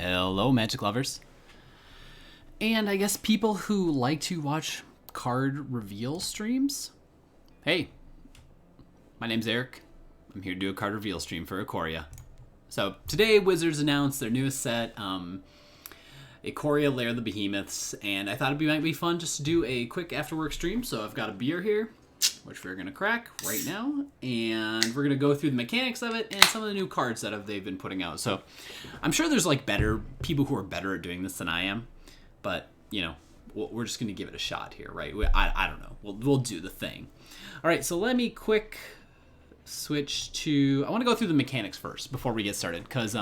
Hello, Magic lovers. And I guess people who like to watch card reveal streams. Hey, my name's Eric. I'm here to do a card reveal stream for Ikoria. So today, Wizards announced their newest set, Ikoria Lair of the Behemoths, and I thought might be fun just to do a quick after-work stream. So I've got a beer here, which we're going to crack right now, and we're going to go through the mechanics of it and some of the new cards that they've been putting out. So I'm sure there's like better people who are better at doing this than I am, but you know, we're just going to give it a shot here, right? I don't know. We'll do the thing. All right, so let me quick switch to... I want to go through the mechanics first before we get started, because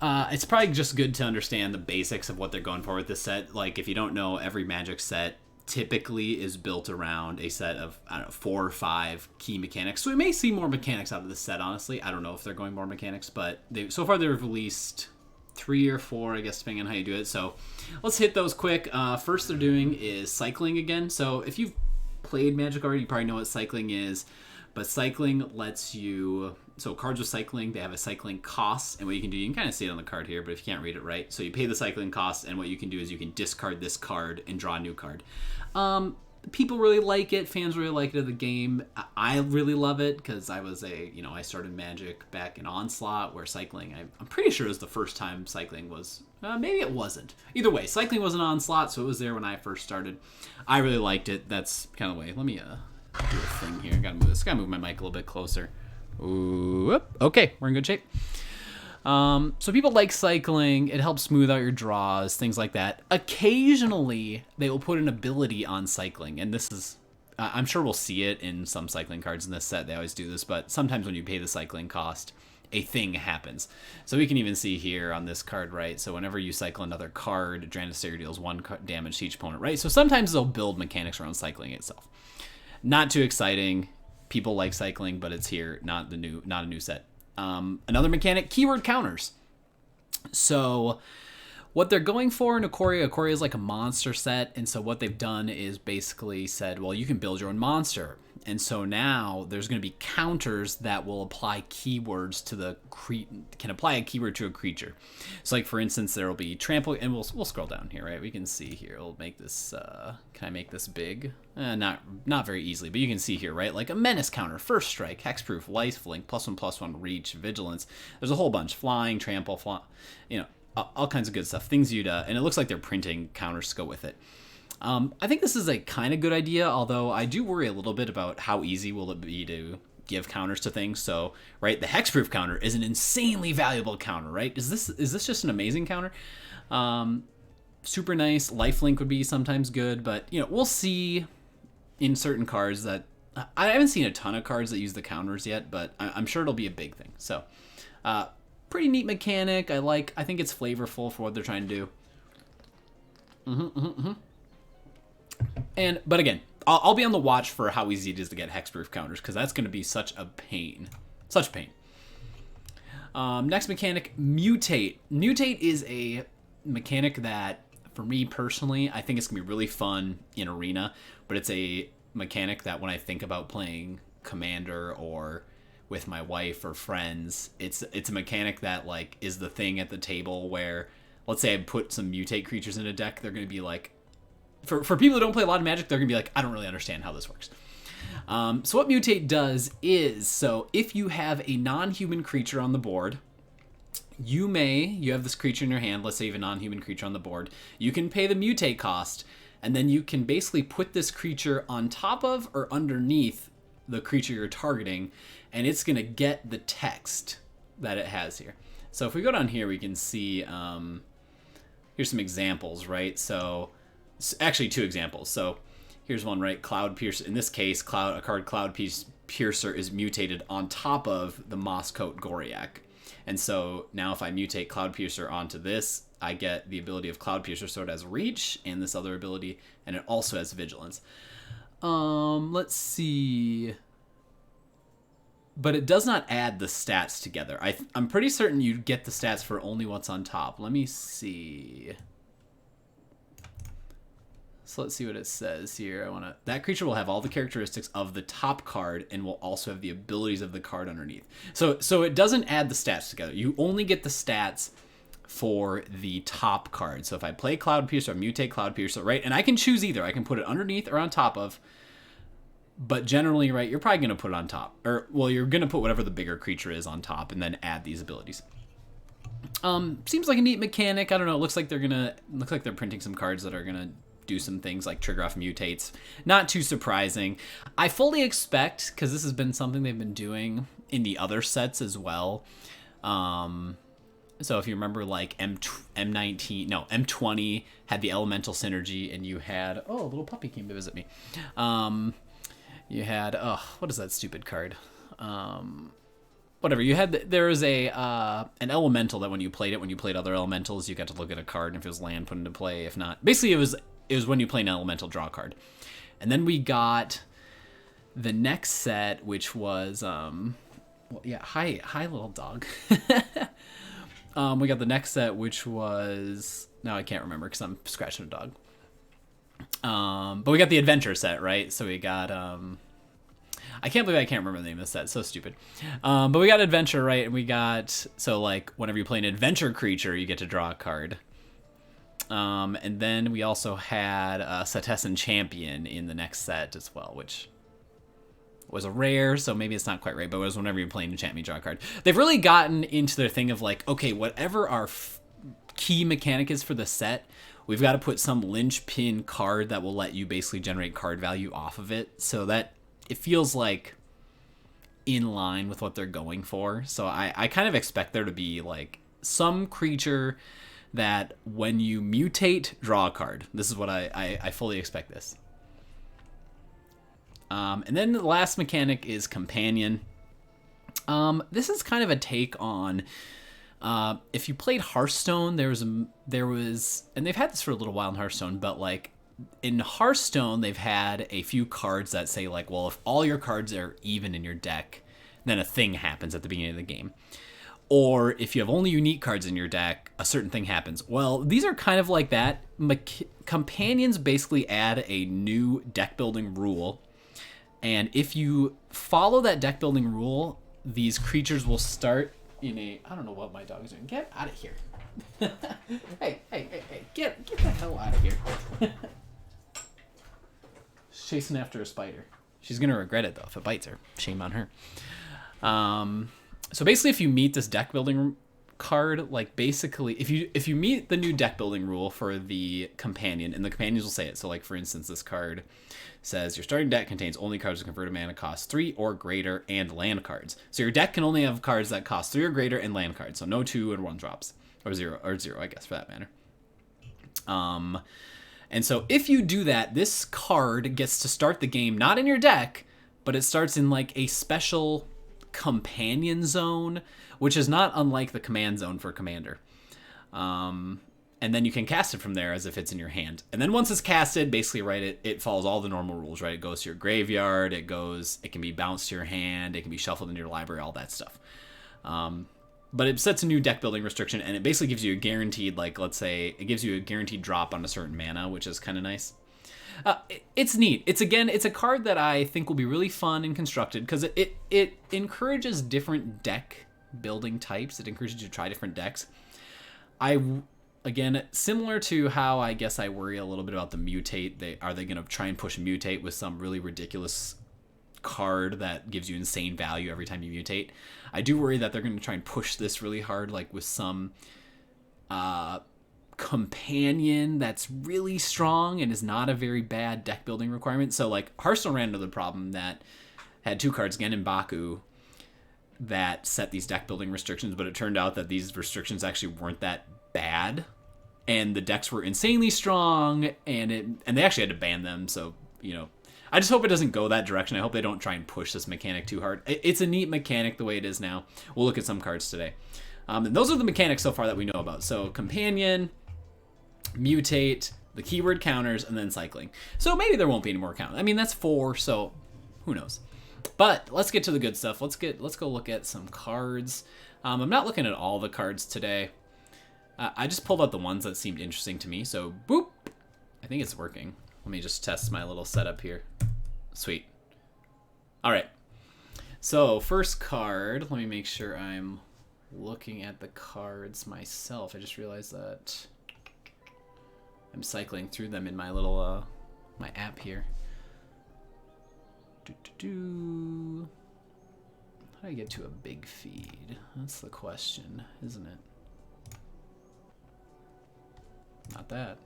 it's probably just good to understand the basics of what they're going for with this set. Like, if you don't know, every Magic set typically is built around a set of, I don't know, 4 or 5 key mechanics. So we may see more mechanics out of this set, honestly. I don't know if they're going more mechanics, but so far they've released 3 or 4, I guess, depending on how you do it. So let's hit those quick. First they're doing is cycling again. So if you've played Magic already, you probably know what cycling is. But cycling lets you... So cards with cycling, they have a cycling cost. And what you can do, you can kind of see it on the card here, but if you can't read it right. So you pay the cycling cost, and what you can do is you can discard this card and draw a new card. People really like it. Fans really like it of the game. I really love it because I started Magic back in Onslaught, where cycling, I'm pretty sure it was the first time cycling was... maybe it wasn't. Either way, cycling was an Onslaught, so it was there when I first started. I really liked it. That's kind of the way. Let me do a thing here. Gotta move my mic a little bit closer. Ooh, okay, we're in good shape. So people like cycling. It helps smooth out your draws, things like that. Occasionally, they will put an ability on cycling, and this is... I'm sure we'll see it in some cycling cards in this set. They always do this, but sometimes when you pay the cycling cost, a thing happens. So we can even see here on this card, right? So whenever you cycle another card, Dinosaur deals 1 damage to each opponent, right? So sometimes they'll build mechanics around cycling itself. Not too exciting. People like cycling, but it's here, not a new set. Another mechanic, keyword counters. So what they're going for in Ikoria is like a monster set, and so what they've done is basically said, well, you can build your own monster. And so now there's going to be counters that will apply keywords to can apply a keyword to a creature. So like, for instance, there will be trample, and we'll scroll down here, right? We can see here. We'll make this, can I make this big? Not very easily, but you can see here, right? Like a menace counter, first strike, hexproof, lifelink, +1/+1 reach, vigilance. There's a whole bunch. Flying, trample, all kinds of good stuff. Things and it looks like they're printing counters to go with it. I think this is a kind of good idea, although I do worry a little bit about how easy will it be to give counters to things. So, right, the hexproof counter is an insanely valuable counter, right? Is this just an amazing counter? Super nice. Lifelink would be sometimes good, but we'll see in certain cards that I haven't seen a ton of cards that use the counters yet, but I'm sure it'll be a big thing. So, pretty neat mechanic. I think it's flavorful for what they're trying to do. But again, I'll be on the watch for how easy it is to get hexproof counters, because that's going to be such a pain. Such a pain. Next mechanic, Mutate. Mutate is a mechanic that, for me personally, I think it's going to be really fun in Arena, but it's a mechanic that when I think about playing Commander or with my wife or friends, it's a mechanic that like is the thing at the table where, let's say I put some Mutate creatures in a deck, they're going to be like, For people who don't play a lot of Magic, they're going to be like, I don't really understand how this works. So what Mutate does is, so if you have a non-human creature on the board, you have this creature in your hand, let's say you have a non-human creature on the board, you can pay the Mutate cost, and then you can basically put this creature on top of or underneath the creature you're targeting, and it's going to get the text that it has here. So if we go down here, we can see, here's some examples, right? So... actually 2 examples. So here's one, right? Cloud Piercer. In this case, a card Cloud Piercer is mutated on top of the Mosscoat Goriac. And so now if I mutate Cloud Piercer onto this, I get the ability of Cloud Piercer, so it has reach and this other ability, and it also has vigilance. Let's see. But it does not add the stats together. I'm pretty certain you get the stats for only what's on top. Let me see. So let's see what it says here. That creature will have all the characteristics of the top card and will also have the abilities of the card underneath. So it doesn't add the stats together. You only get the stats for the top card. So if I play Cloud Piercer, I mutate Cloud Piercer, right? And I can choose either. I can put it underneath or on top of. But generally, right, you're probably going to put it on top. Or, well, you're going to put whatever the bigger creature is on top and then add these abilities. Seems like a neat mechanic. I don't know. It looks like they're printing some cards that are going to do some things like trigger off mutates. Not too surprising. I fully expect, because this has been something they've been doing in the other sets as well. So if you remember, like M20 had the elemental synergy, and you had a little puppy came to visit me. You had what is that stupid card? Whatever you had. There was an elemental that when you played other elementals, you got to look at a card, and if it was land, put into play. If not, basically it was when you play an elemental, draw a card. And then we got the next set, which was hi little dog. We got the next set, which was, now I can't remember because I'm scratching a dog. But we got the adventure set, right? So we got I can't believe I can't remember the name of the set. So stupid. But we got adventure, right? And we got, so like whenever you play an adventure creature, you get to draw a card. And then we also had Setessan Champion in the next set as well, which was a rare, so maybe it's not quite right, but it was whenever you're playing enchantment, draw a card. They've really gotten into their thing of like, okay, whatever our key mechanic is for the set, we've got to put some linchpin card that will let you basically generate card value off of it, so that it feels like in line with what they're going for. So I kind of expect there to be like some creature that when you mutate, draw a card. This is what I fully expect this. And then the last mechanic is Companion. This is kind of a take on, if you played Hearthstone, there was, and they've had this for a little while in Hearthstone, but like in Hearthstone, they've had a few cards that say like, well, if all your cards are even in your deck, then a thing happens at the beginning of the game. Or if you have only unique cards in your deck, a certain thing happens. Well, these are kind of like that. Companions basically add a new deck building rule. And if you follow that deck building rule, these creatures will start in a... I don't know what my dog is doing. Get out of here. Hey. Get the hell out of here. She's chasing after a spider. She's going to regret it, though, if it bites her. Shame on her. So basically, if you meet this deck building card, like basically, if you meet the new deck building rule for the companion, and the companions will say it. So like, for instance, this card says your starting deck contains only cards that convert a mana cost 3 or greater and land cards. So your deck can only have cards that cost 3 or greater and land cards. So no 2 and 1 drops, or 0, I guess, for that matter. And so if you do that, this card gets to start the game not in your deck, but it starts in like a special companion zone, which is not unlike the command zone for Commander. And then you can cast it from there as if it's in your hand. And then once it's casted, basically, right, it follows all the normal rules, right? It goes to your graveyard, it can be bounced to your hand, it can be shuffled into your library, all that stuff. But it sets a new deck building restriction, and it basically gives you a guaranteed, like, let's say, it gives you a guaranteed drop on a certain mana, which is kind of nice. It's neat. It's a card that I think will be really fun and constructed, because it encourages different deck building types. It encourages you to try different decks. Again, similar to how I guess I worry a little bit about the Mutate. Are they going to try and push Mutate with some really ridiculous card that gives you insane value every time you mutate? I do worry that they're going to try and push this really hard, like with some companion that's really strong and is not a very bad deck building requirement. So like Hearthstone ran into the problem that had 2 cards, Gen and Baku, that set these deck building restrictions, but it turned out that these restrictions actually weren't that bad, and the decks were insanely strong, and they actually had to ban them. So, I just hope it doesn't go that direction. I hope they don't try and push this mechanic too hard. It's a neat mechanic the way it is now. We'll look at some cards today. And those are the mechanics so far that we know about. So Companion, Mutate, the keyword counters, and then cycling. So maybe there won't be any more counters. I mean, that's 4, so who knows. But let's get to the good stuff. Let's go look at some cards. I'm not looking at all the cards today. I just pulled out the ones that seemed interesting to me. So boop. I think it's working. Let me just test my little setup here. Sweet. All right. So first card, let me make sure I'm looking at the cards myself. I just realized that I'm cycling through them in my little my app here. How do I get to a big feed? That's the question, isn't it? Not that.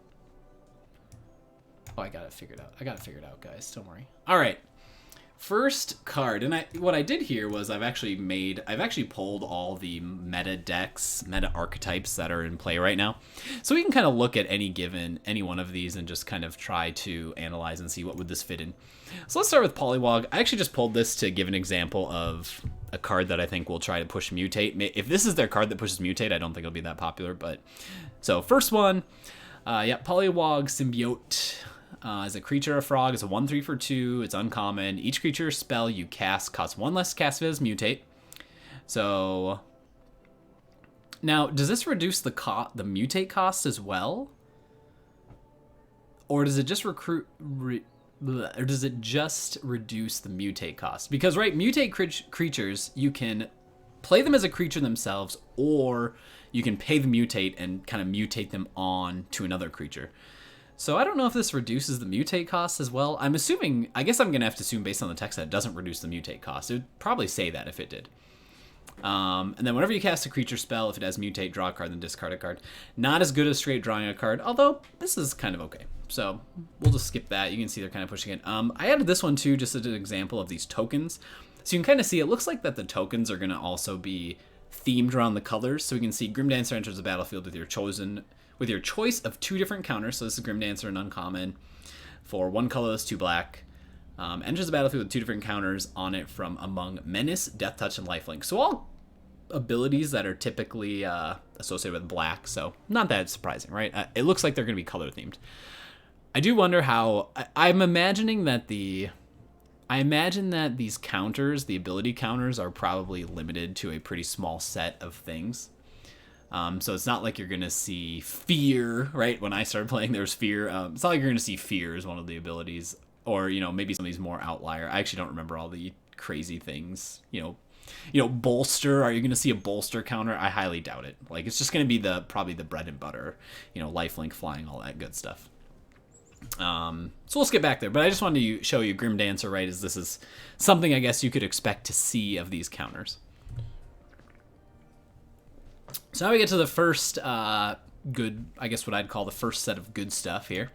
Oh, I got it figured out. I got it figured out, guys. Don't worry. All right. First card, and what I did here was I've actually pulled all the meta decks, meta archetypes that are in play right now, so we can kind of look at any one of these and just kind of try to analyze and see what would this fit in. So let's start with Polliwog. I actually just pulled this to give an example of a card that I think will try to push Mutate. If this is their card that pushes Mutate, I don't think it'll be that popular. But so first one, yeah, Polliwog Symbiote. As a creature, a frog, it's a 1/3 for 2. It's uncommon. Each creature spell you cast costs 1 less to cast if it has Mutate. So now, does this reduce the Mutate cost as well, or does it just or does it just reduce the Mutate cost? Because right, Mutate creatures, you can play them as a creature themselves, or you can pay the Mutate and kind of mutate them on to another creature. So I don't know if this reduces the Mutate cost as well. I'm assuming, I guess I'm going to have to assume based on the text that it doesn't reduce the Mutate cost. It would probably say that if it did. And then whenever you cast a creature spell, if it has Mutate, draw a card, then discard a card. Not as good as straight drawing a card, although this is kind of okay. So we'll just skip that. You can see they're kind of pushing it. I added this one too, just as an example of these tokens. So you can kind of see, it looks like that the tokens are going to also be themed around the colors. So we can see Grim Dancer enters the battlefield with your choice of 2 different counters. So this is Grim Dancer and uncommon for 1 colorless, 2 black. Enters the battlefield with 2 different counters on it from among Menace, Death Touch, and Lifelink. So all abilities that are typically associated with black. So not that surprising, right? It looks like they're going to be color themed. I do wonder how. I'm imagining that these counters, the ability counters, are probably limited to a pretty small set of things. So it's not like you're going to see Fear, right? When I started playing, there was Fear. It's not like you're going to see Fear as one of the abilities. Or, maybe some of these more outlier. I actually don't remember all the crazy things. Bolster. Are you going to see a bolster counter? I highly doubt it. Like, it's just going to be probably the bread and butter. Lifelink, flying, all that good stuff. So we'll skip back there. But I just wanted to show you Grim Dancer, right? This is something I guess you could expect to see of these counters. So now we get to the first good, I guess what I'd call the first set of good stuff here.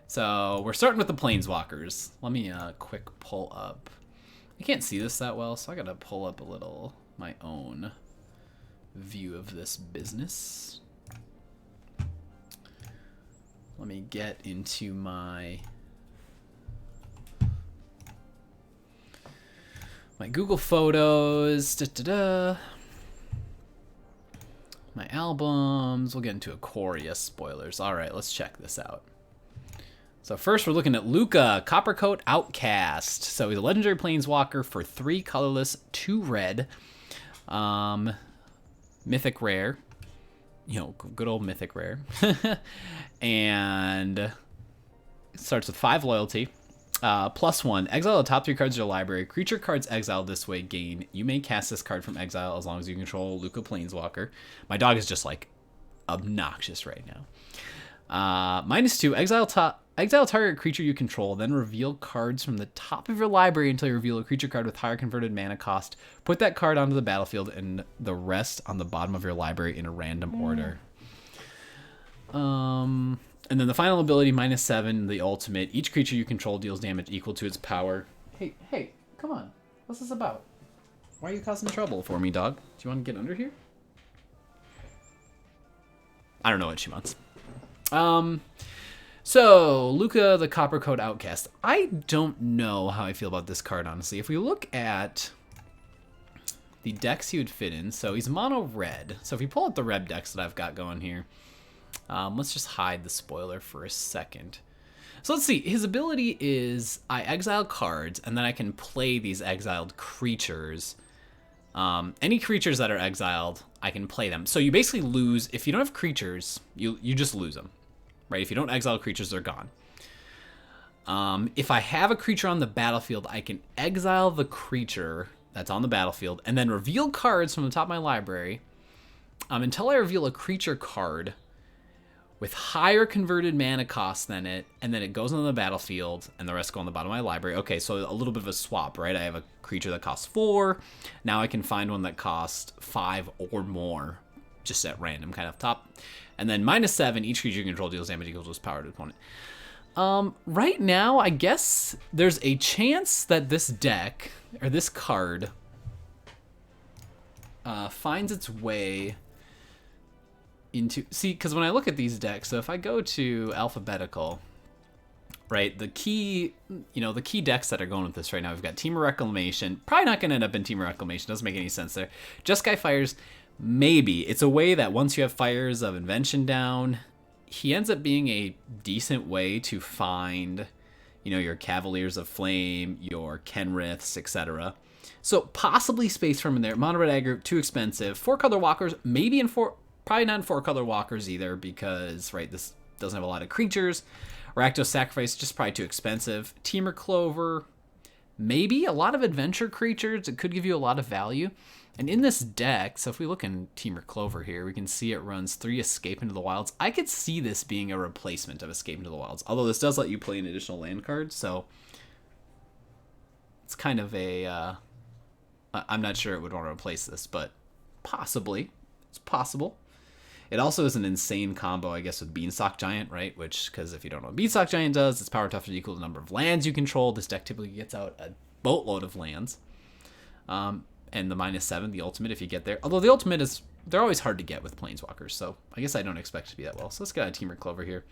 So we're starting with the Planeswalkers. Let me quick pull up. I can't see this that well, so I gotta pull up a little my own view of this business. Let me get into my Google Photos. My albums. We'll get into Ikoria Spoilers. All right, let's check this out. So first we're looking at Luca, Coppercoat Outcast. So he's a legendary planeswalker for 3 colorless, 2 red. Mythic rare. Good old mythic rare. And it starts with 5 loyalty. +1. Exile the top 3 cards of your library. Creature cards exiled this way gain. You may cast this card from exile as long as you control Luca Planeswalker. My dog is just like obnoxious right now. -2. Exile target creature you control, then reveal cards from the top of your library until you reveal a creature card with higher converted mana cost. Put that card onto the battlefield and the rest on the bottom of your library in a random order. And then the final ability, -7, the ultimate. Each creature you control deals damage equal to its power. Hey, come on. What's this about? Why are you causing trouble for me, dog? Do you want to get under here? I don't know what she wants. So, Luca the Coppercoat Outcast. I don't know how I feel about this card, honestly. If we look at the decks he would fit in, so he's mono red. So if you pull out the red decks that I've got going here, let's just hide the spoiler for a second. So let's see. His ability is I exile cards, and then I can play these exiled creatures. Any creatures that are exiled, I can play them. So you basically lose. If you don't have creatures, you just lose them. Right? If you don't exile creatures, they're gone. If I have a creature on the battlefield, I can exile the creature that's on the battlefield and then reveal cards from the top of my library until I reveal a creature card with higher converted mana cost than it, and then it goes on the battlefield, and the rest go on the bottom of my library. Okay, so a little bit of a swap, right? I have a creature that costs 4. Now I can find one that costs 5 or more, just at random, kind of top. And then -7, each creature you control deals damage equals its power to the opponent. Right now, I guess there's a chance that this deck, or this card, finds its way into... See, because when I look at these decks, so if I go to alphabetical, right, the key decks that are going with this right now, we've got Team of Reclamation. Probably not going to end up in Team of Reclamation. Doesn't make any sense there. Jeskai Fires, maybe. It's a way that once you have Fires of Invention down, he ends up being a decent way to find, your Cavaliers of Flame, your Kenriths, etc. So possibly Space Firm in there. Mono red aggro, too expensive. 4-color walkers, maybe in 4... Probably not in 4-color walkers either because, right, this doesn't have a lot of creatures. Rakdos Sacrifice, just probably too expensive. Temur Clover, maybe a lot of adventure creatures. It could give you a lot of value. And in this deck, so if we look in Temur Clover here, we can see it runs 3 Escape into the Wilds. I could see this being a replacement of Escape into the Wilds, although this does let you play an additional land card, so it's kind of a... I'm not sure it would want to replace this, but possibly. It's possible. It also is an insane combo, I guess, with Beanstalk Giant, right? Which, because if you don't know what Beanstalk Giant does, its power toughness is equal to the number of lands you control. This deck typically gets out a boatload of lands. And the -7, the ultimate, if you get there. Although the ultimate is, they're always hard to get with Planeswalkers, so I guess I don't expect it to be that well. So let's get out of Temur Clover here.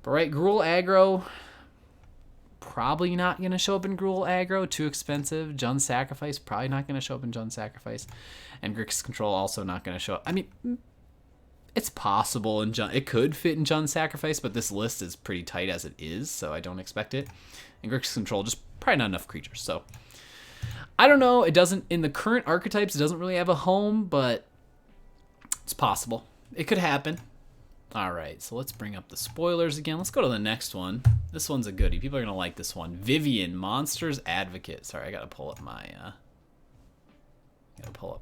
But right, Gruul Aggro, probably not going to show up in Gruul Aggro. Too expensive. Jund Sacrifice, probably not going to show up in Jund Sacrifice. And Grixis Control, also not going to show up. I mean... It's possible it could fit in Jund Sacrifice, but this list is pretty tight as it is, so I don't expect it. And Grixis Control, just probably not enough creatures. So I don't know. It doesn't, in the current archetypes, it doesn't really have a home, but it's possible. It could happen. All right, so let's bring up the spoilers again. Let's go to the next one. This one's a goodie. People are gonna like this one. Vivian, Monsters Advocate. Sorry, I gotta pull up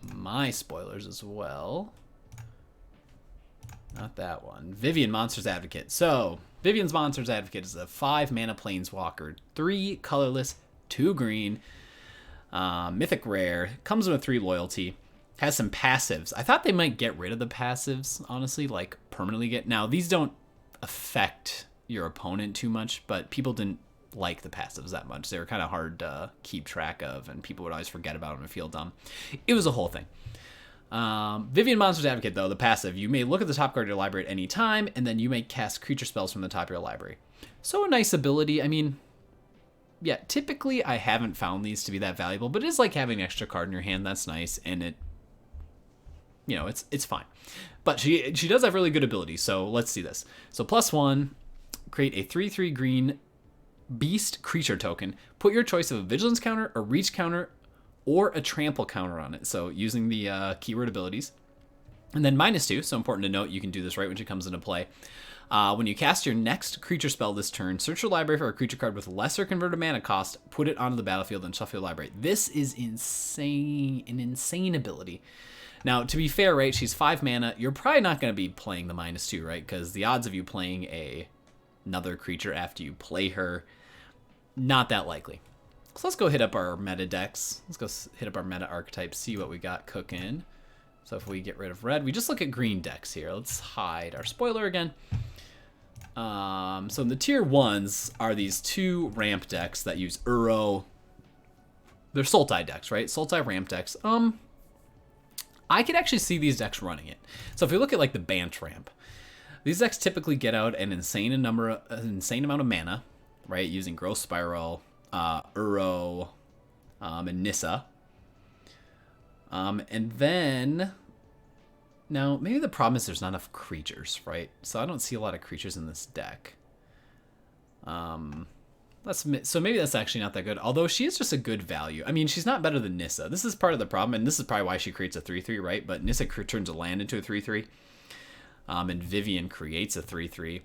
my spoilers as well. Not that one. Vivian, Monsters Advocate. So, Vivian's Monsters Advocate is a 5-mana planeswalker. 3 colorless, 2 green. Mythic rare. Comes with 3 loyalty. Has some passives. I thought they might get rid of the passives, honestly. Like, permanently get... Now, these don't affect your opponent too much, but people didn't like the passives that much. They were kind of hard to keep track of, and people would always forget about them and feel dumb. It was a whole thing. Vivian Monsters Advocate, though, the passive, you may look at the top card of your library at any time, and then you may cast creature spells from the top of your library. So a nice ability. I mean, yeah, typically I haven't found these to be that valuable, but it is like having an extra card in your hand. That's nice, and it, it's fine. But she does have really good abilities, so let's see this. So +1, create a 3/3 green beast creature token. Put your choice of a vigilance counter, a reach counter, or a trample counter on it. So using the keyword abilities. And then -2, so important to note, you can do this right when it comes into play. When you cast your next creature spell this turn, search your library for a creature card with lesser converted mana cost, put it onto the battlefield, and shuffle your library. This is insane, an insane ability. Now, to be fair, right, she's 5 mana. You're probably not going to be playing the -2, right? Because the odds of you playing another creature after you play her, not that likely. So let's go hit up our meta decks. Let's go hit up our meta archetypes, see what we got cooking. So if we get rid of red, we just look at green decks here. Let's hide our spoiler again. So in the tier 1s are these 2 ramp decks that use Uro. They're Sultai decks, right? Sultai ramp decks. I could actually see these decks running it. So if we look at like the Bant ramp, these decks typically get out an insane amount of mana, right? Using Growth Spiral, Uro, and Nissa. And then, now maybe the problem is there's not enough creatures, right? So I don't see a lot of creatures in this deck. So maybe that's actually not that good, although she is just a good value. I mean, she's not better than Nissa. This is part of the problem, and this is probably why she creates a 3/3, right? But Nissa turns a land into a 3/3, and Vivian creates a 3/3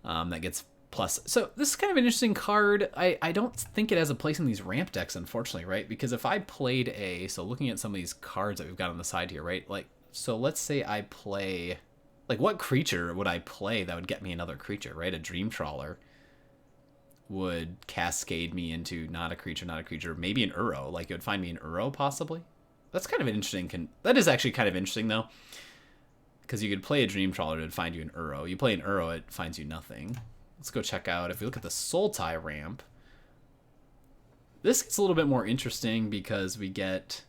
that gets plus. So this is kind of an interesting card. I don't think it has a place in these ramp decks, unfortunately, right? Because if I played so looking at some of these cards that we've got on the side here, right? Like, so let's say I play, like, what creature would I play that would get me another creature, right? A Dream Trawler would cascade me into not a creature, maybe an Uro. Like, it would find me an Uro, possibly. That's kind of an interesting, that is actually kind of interesting, though. Because you could play a Dream Trawler, it would find you an Uro. You play an Uro, it finds you nothing. Let's go check out, if we look at the Sultai ramp, this gets a little bit more interesting because we get,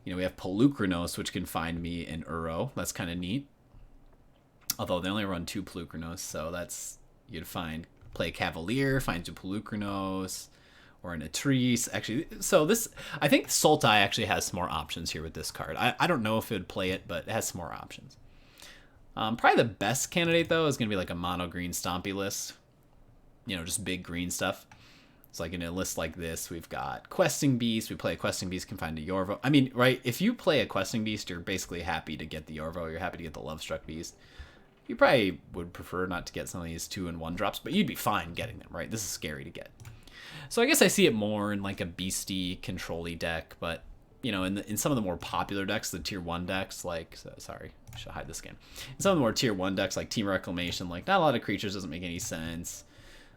we have Polliwog, which can find me an Uro. That's kind of neat. Although they only run 2 Polliwog, so that's, you'd play a Cavalier, finds you Polliwog, or an Atrice. Actually, so this, I think Sultai actually has some more options here with this card. I don't know if it would play it, but it has some more options. Probably the best candidate, though, is going to be like a mono green Stompy list. Just big green stuff. It's like in a list like this, we've got Questing Beast. We play a Questing Beast, can find a Yorvo. I mean, right, if you play a Questing Beast, you're basically happy to get the Yorvo. You're happy to get the Lovestruck Beast. You probably would prefer not to get some of these 2 and 1 drops, but you'd be fine getting them, right? This is scary to get. So I guess I see it more in like a beastie control-y deck, but in some of the more popular decks, the tier 1 decks, like, sorry, I should hide this again. In some of the more tier 1 decks, like Team Reclamation, like, not a lot of creatures, doesn't make any sense.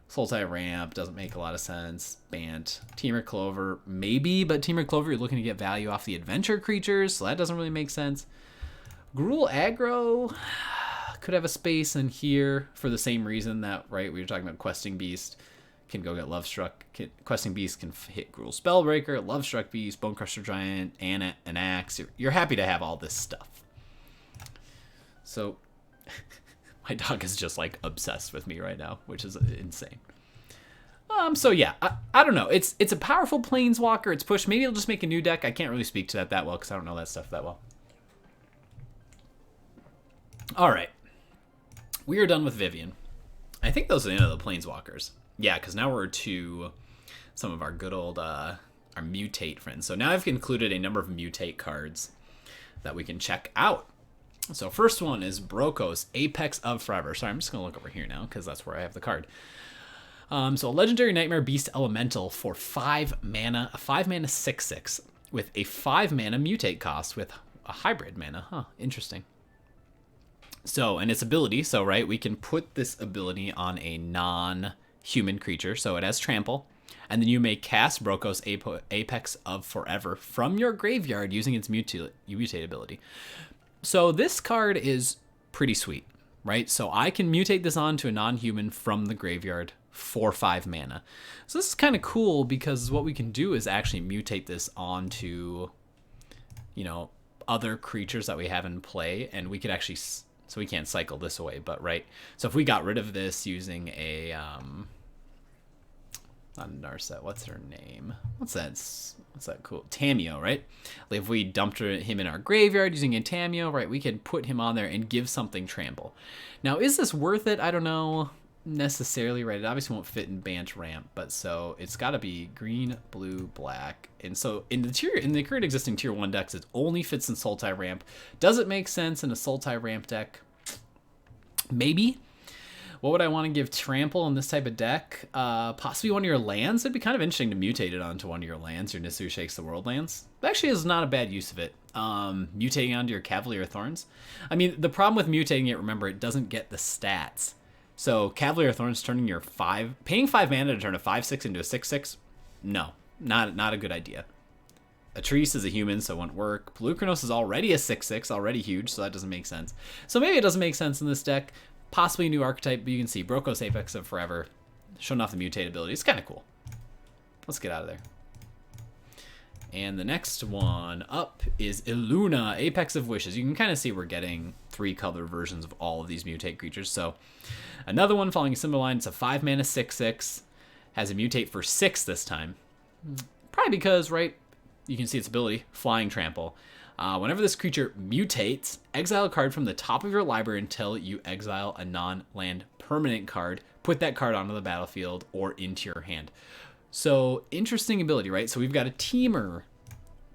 Sultai Ramp doesn't make a lot of sense. Bant. Teamer Clover, maybe, but Teamer Clover, you're looking to get value off the adventure creatures, so that doesn't really make sense. Gruul Aggro could have a space in here for the same reason that, right, we were talking about Questing Beast. Can go get Lovestruck. Questing Beast can hit Gruul Spellbreaker, Lovestruck Beast, Bonecrusher Giant, and an Axe. You're happy to have all this stuff. So, my dog is just like obsessed with me right now, which is insane. So yeah, I don't know. It's a powerful Planeswalker. It's pushed. Maybe it'll just make a new deck. I can't really speak to that well because I don't know that stuff that well. All right, we are done with Vivian. I think those are the end of the Planeswalkers. Yeah, because now we're to some of our good old our Mutate friends. So now I've included a number of Mutate cards that we can check out. So first one is Brokeos, Apex of Forever. Sorry, I'm just going to look over here now because that's where I have the card. So a Legendary Nightmare Beast Elemental for 5 mana, a 5 mana 6/6 with a 5 mana Mutate cost with a hybrid mana. Huh, interesting. So, and its ability, so right, we can put this ability on a non-human creature, so it has Trample, and then you may cast Brokeos Apex of Forever from your graveyard using its mutate ability. So this card is pretty sweet, right? So I can mutate this onto a non-human from the graveyard for 5 mana. So this is kind of cool because what we can do is actually mutate this onto, other creatures that we have in play, and we could actually... So we can't cycle this away, but right. So if we got rid of this using a, not Narset, what's her name? What's that cool? Tameo, right? Like if we dumped him in our graveyard using a Tameo, right, we can put him on there and give something Trample. Now, is this worth it? I don't know necessarily, right? It obviously won't fit in Bant Ramp, but so it's got to be green, blue, black. And so in the current existing tier 1 decks, it only fits in Sultai Ramp. Does it make sense in a Sultai Ramp deck? Maybe. What would I want to give Trample in this type of deck? Possibly one of your lands. It'd be kind of interesting to mutate it onto one of your lands, your Nisu Shakes the World lands. That actually is not a bad use of it. Mutating onto your Cavalier Thorns. I mean, the problem with mutating it, remember, it doesn't get the stats. So Cavalier Thorns turning your paying 5 mana to turn a 5/6 into a 6/6? No, not a good idea. Atrice is a human, so it won't work. Polliwog is already a 6/6, already huge, so that doesn't make sense. So maybe it doesn't make sense in this deck. Possibly a new archetype, but you can see Brokeos Apex of Forever showing off the mutate ability. It's kind of cool. Let's get out of there. And the next one up is Aluna, Apex of Wishes. You can kind of see we're getting 3 color versions of all of these mutate creatures. So another one following a similar line. It's a 5 mana 6/6. Has a mutate for 6 this time. Probably because, right, you can see its ability, Flying Trample. Whenever this creature mutates, exile a card from the top of your library until you exile a non-land permanent card. Put that card onto the battlefield or into your hand. So, interesting ability, right? So we've got a Teamer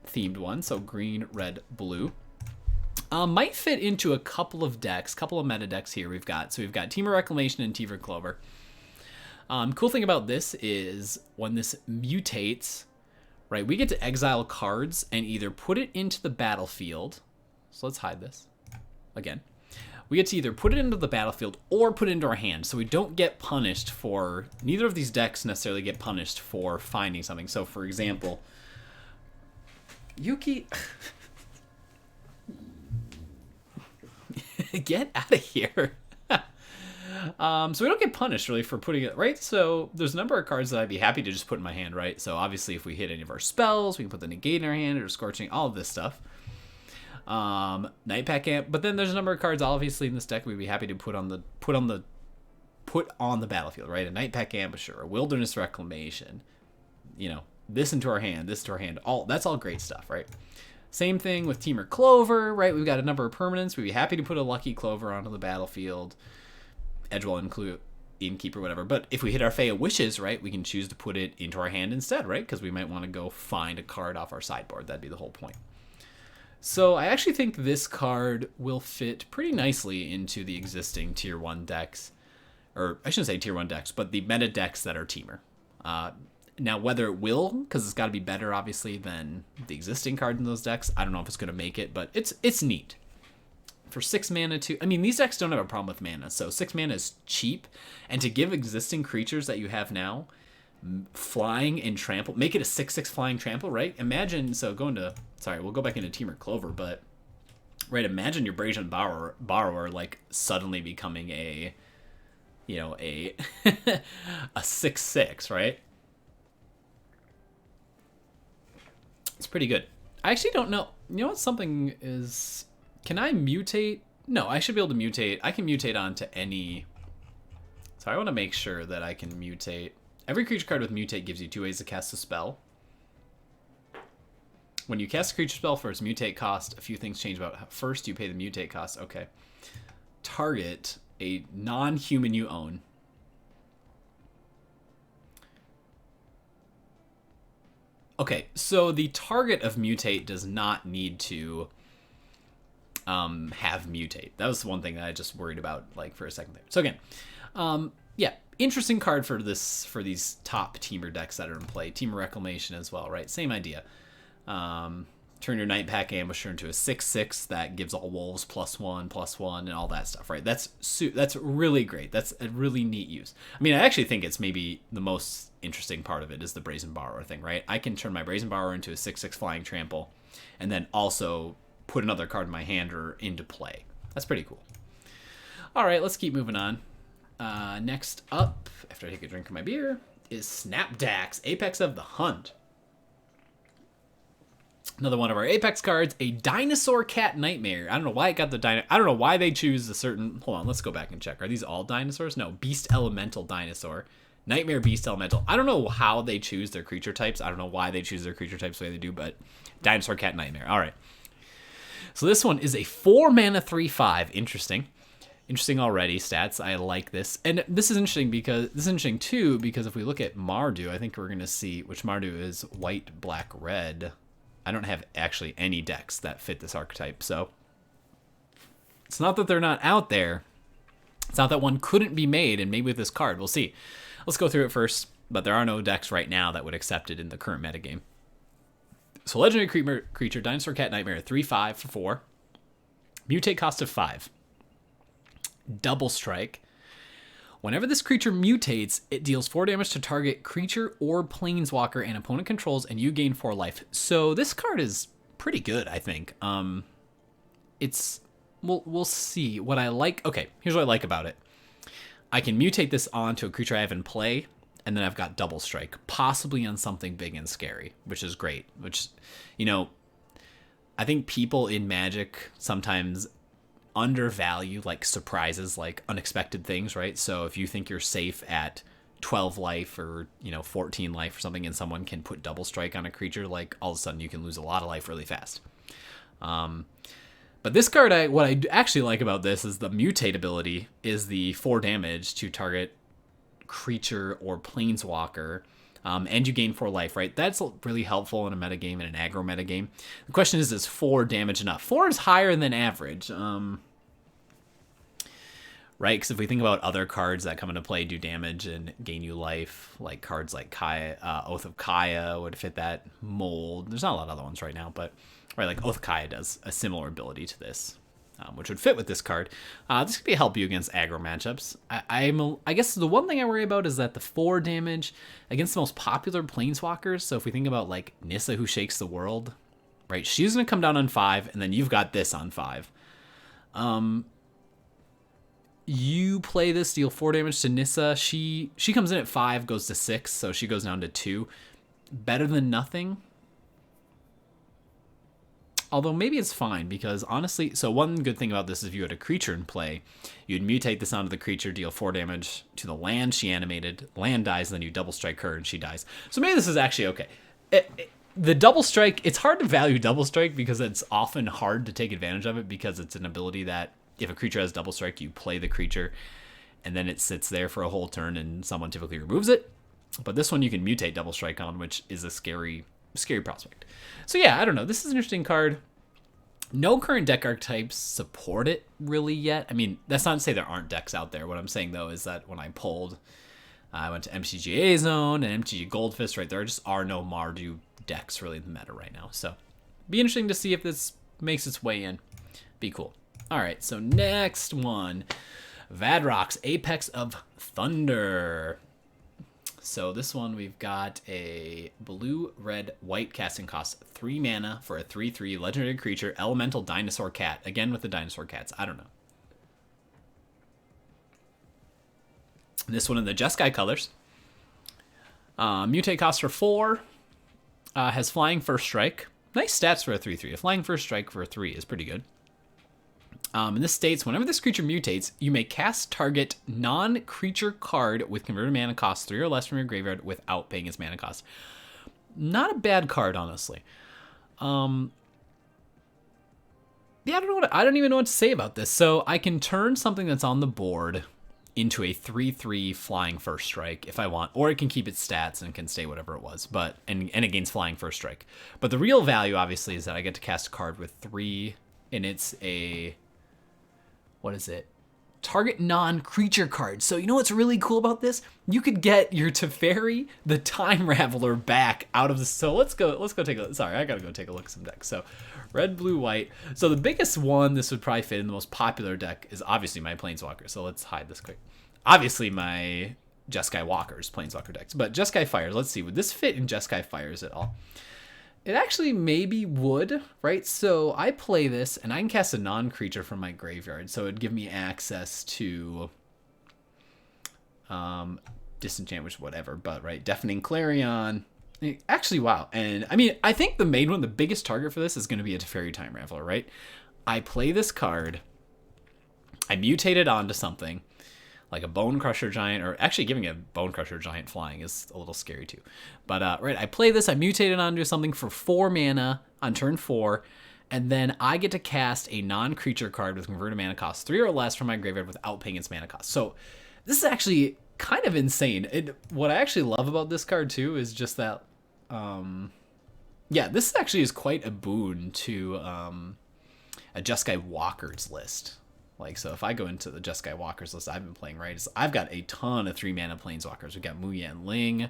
themed one, so green, red, blue. Might fit into a couple of decks, couple of meta decks here we've got. So we've got Teamer Reclamation and Teamer Clover. Cool thing about this is when this mutates, right, we get to exile cards and either put it into the battlefield. So let's hide this again. We get to either put it into the battlefield or put it into our hand. So we don't get punished for, neither of these decks necessarily get punished for finding something. So for example, Yuki, get out of here. So we don't get punished really for putting it, right? So there's a number of cards that I'd be happy to just put in my hand, right? So obviously if we hit any of our spells, we can put the negate in our hand or scorching, all of this stuff. Nightpack Amp, but then there's a number of cards obviously in this deck we'd be happy to put on the battlefield, right? A Nightpack Ambusher, a Wilderness Reclamation, you know, this into our hand, all that's all great stuff, right? Same thing with Teamer Clover, right? We've got a number of permanents. We'd be happy to put a Lucky Clover onto the battlefield. Edgewell include Innkeeper, whatever. But if we hit our Fey of Wishes, right, we can choose to put it into our hand instead, right? Because we might want to go find a card off our sideboard. That'd be the whole point. So I actually think this card will fit pretty nicely into the existing Tier 1 decks. Or I shouldn't say Tier 1 decks, but the meta decks that are Teamer. Now, whether it will, because it's got to be better, obviously, than the existing card in those decks, I don't know if it's going to make it, but it's neat. For 6 mana to... I mean, these decks don't have a problem with mana, so 6 mana is cheap. And to give existing creatures that you have now flying and trample, make it a 6/6 flying trample, right? Imagine, so going to... Sorry, we'll go back into Teamer Clover, but... Right, imagine your Brazen Borrower, like, suddenly becoming a... You know, a 6/6, right? It's pretty good. I actually don't know. You know what something is... Can I mutate? No, I should be able to mutate. I can mutate onto any... So I want to make sure that I can mutate. Every creature card with mutate gives you 2 ways to cast a spell. When you cast a creature spell for its mutate cost, a few things change about how first you pay the mutate cost. Okay. Target a non-human you own. Okay, so the target of mutate does not need to have mutate. That was one thing that I just worried about, like, for a second there. So again, yeah, interesting card for these top Teamer decks that are in play. Teamer Reclamation as well, right? Same idea. Turn your Nightpack Ambusher into a 6/6 that gives all wolves +1/+1 and all that stuff, right? That's really great. That's a really neat use. I mean, I actually think it's maybe the most interesting part of it is the Brazen Borrower thing, right? I can turn my Brazen Borrower into a 6/6 flying trample and then also put another card in my hand or into play. That's pretty cool. All right, let's keep moving on. Next up, after I take a drink of my beer, is Snapdax, Apex of the Hunt. Another one of our Apex cards, a Dinosaur Cat Nightmare. I don't know why it got the I don't know why they choose a certain... Hold on, let's go back and check. Are these all dinosaurs? No, Beast Elemental Dinosaur. Nightmare Beast Elemental. I don't know how they choose their creature types. I don't know why they choose their creature types the way they do, but Dinosaur Cat Nightmare. All right. So this one is a 4 mana 3/5. Interesting. Interesting already, stats. I like this. And this is interesting too, because if we look at Mardu, I think we're going to see, which Mardu is white, black, red. I don't have actually any decks that fit this archetype, so it's not that they're not out there. It's not that one couldn't be made, and maybe with this card, we'll see. Let's go through it first, but there are no decks right now that would accept it in the current metagame. So legendary creature, Dinosaur Cat Nightmare, 3/5 for 4. Mutate cost of 5. Double strike. Whenever this creature mutates, it deals 4 damage to target creature or planeswalker and opponent controls, and you gain 4 life. So this card is pretty good, I think. We'll see what I like. Okay, here's what I like about it. I can mutate this onto a creature I have in play, and then I've got double strike, possibly on something big and scary, which is great. Which, you know, I think people in Magic sometimes undervalue like surprises, like unexpected things, right? So if you think you're safe at 12 life or, you know, 14 life or something, and someone can put double strike on a creature, like all of a sudden you can lose a lot of life really fast. But this card, what I actually like about this is the mutate ability is the 4 damage to target creature or planeswalker, and you gain 4 life, right? That's really helpful in a metagame and an aggro metagame. The question is 4 damage enough? 4 is higher than average. right? Because if we think about other cards that come into play, do damage and gain you life, like cards like Kaya, Oath of Kaya would fit that mold. There's not a lot of other ones right now, but right, like Oath of Kaya does a similar ability to this, which would fit with this card. This could be help you against aggro matchups. I guess the one thing I worry about is that the 4 damage against the most popular planeswalkers. So if we think about like Nissa, who shakes the world, right? She's gonna come down on 5, and then you've got this on 5. You play this, deal 4 damage to Nissa. She comes in at 5, goes to 6, so she goes down to 2. Better than nothing. Although maybe it's fine, because honestly, so one good thing about this is if you had a creature in play, you'd mutate this onto the creature, deal 4 damage to the land she animated, land dies, then you double strike her and she dies. So maybe this is actually okay. The double strike, it's hard to value double strike because it's often hard to take advantage of it, because it's an ability that if a creature has double strike, you play the creature and then it sits there for a whole turn and someone typically removes it. But this one you can mutate double strike on, which is a scary prospect. So yeah, I don't know. This is an interesting card. No current deck archetypes support it really yet. I mean, that's not to say there aren't decks out there. What I'm saying though is that when I pulled, I went to MTGA Zone and MTG Goldfist, right? There just are no Mardu decks really in the meta right now. So be interesting to see if this makes its way in. Be cool. All right, so next one, Vadrox, Apex of Thunder. So this one, we've got a blue, red, white casting cost, 3 mana for a 3/3 legendary creature, elemental dinosaur cat. Again with the dinosaur cats. I don't know. This one in the Jeskai colors. Mutate cost for 4. Has flying first strike. Nice stats for a 3/3. A flying first strike for a 3 is pretty good. And this states, whenever this creature mutates, you may cast target non-creature card with converted mana cost 3 or less from your graveyard without paying its mana cost. Not a bad card, honestly. Yeah, I don't even know what to say about this. So I can turn something that's on the board into a 3/3 flying first strike if I want, or it can keep its stats and can stay whatever it was, but and it gains flying first strike. But the real value, obviously, is that I get to cast a card with 3, and it's a... what is it? Target non-creature card. So you know what's really cool about this? You could get your Teferi, the Time Raveler, back out of the... So let's go take a look. Sorry, I gotta go take a look at some decks. So red, blue, white. So the biggest one this would probably fit in the most popular deck is obviously my Planeswalker. So let's hide this quick. Obviously my Jeskai Walker's Planeswalker decks. But Jeskai Fires, let's see. Would this fit in Jeskai Fires at all? It actually maybe would, right? So I play this, and I can cast a non-creature from my graveyard, so it'd give me access to Disenchant, which whatever, but right, Deafening Clarion. Actually, wow. And I mean, I think the main one, the biggest target for this is going to be a Teferi Time Raveler, right? I play this card, I mutate it onto something, like a Bone Crusher Giant, or actually giving a Bone Crusher Giant flying is a little scary too. But right, I play this, I mutate it onto something for 4 mana on turn 4, and then I get to cast a non-creature card with converted mana cost 3 or less from my graveyard without paying its mana cost. So this is actually kind of insane. What I actually love about this card too is just that, yeah, this actually is quite a boon to a Jeskai Walker's list. Like, so if I go into the Jeskai Walkers list I've been playing, right, I've got a ton of 3-mana Planeswalkers. We've got Muyan Ling.